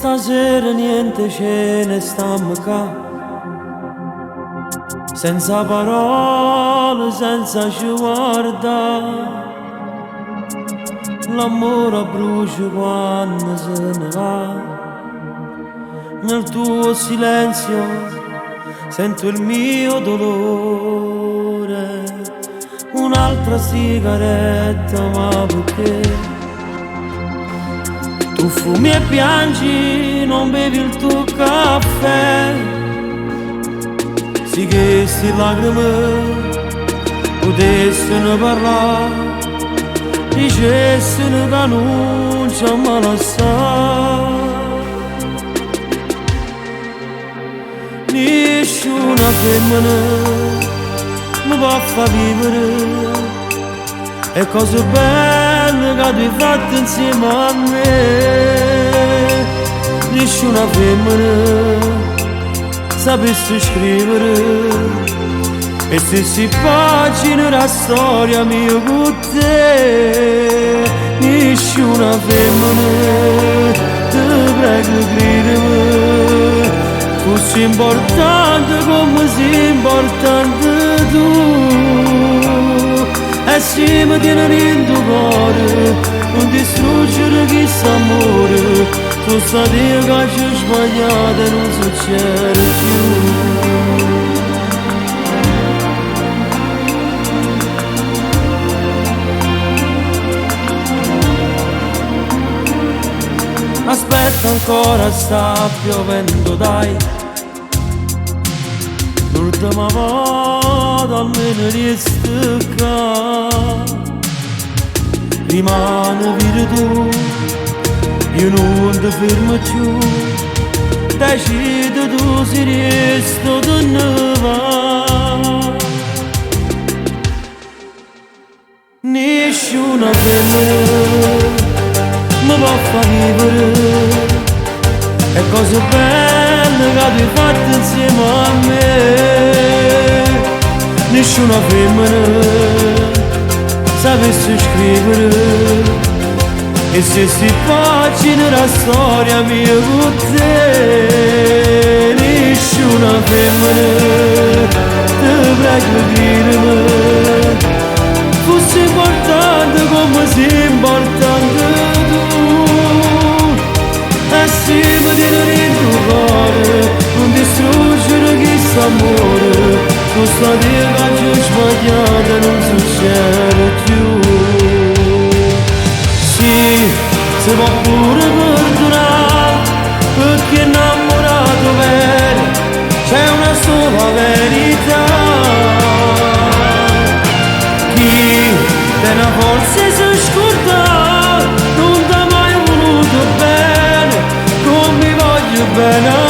Stasera niente ce ne stiamo qua, senza parole, senza ci guardare. L'amore brucia quando se ne va. Nel tuo silenzio sento il mio dolore. Un'altra sigaretta, ma perché? Tu fumi e piangi, non bevi il tuo caffè. Sì che sti lacrime potessero parlare, dicessero che non ci ama lasciare. Nessuna femmina mi può far vivere e cose belle che tu hai fatto insieme a me. Nessuna femmina sapesse scrivere e stessi pagine la storia mia con te. Nessuna femmina, ti prego credimi, fosse importante come sei importante tu. E se mi tieni in tuo cuore, non distruggere questo amore. Tu sai che ci ho sbagliato e non succede più. Aspetta ancora, sta piovendo dai, l'ultima volta almeno riesco qua. Rimane virtù, io non ti fermo più. Decidi tu se riesco o ne va. Nessuna femmina mi può far vivere e cose belle che tu hai fatto insieme a me. Nessuna femmina sapesse scrivere e se si pagina la storia mia con te. Nessuna femmina, ti prego credimi, fosse importante come sei importante tu. E se mi tieni in tuo cuore, non distruggere questo amore. Tu sai che ci ho sbagliato e non succede più. Sì, si può pure perdonare, perché innamorato vero c'è una sola verità. Chi te ne forse si scorda, non ti ha mai voluto bene, come mi voglio bene.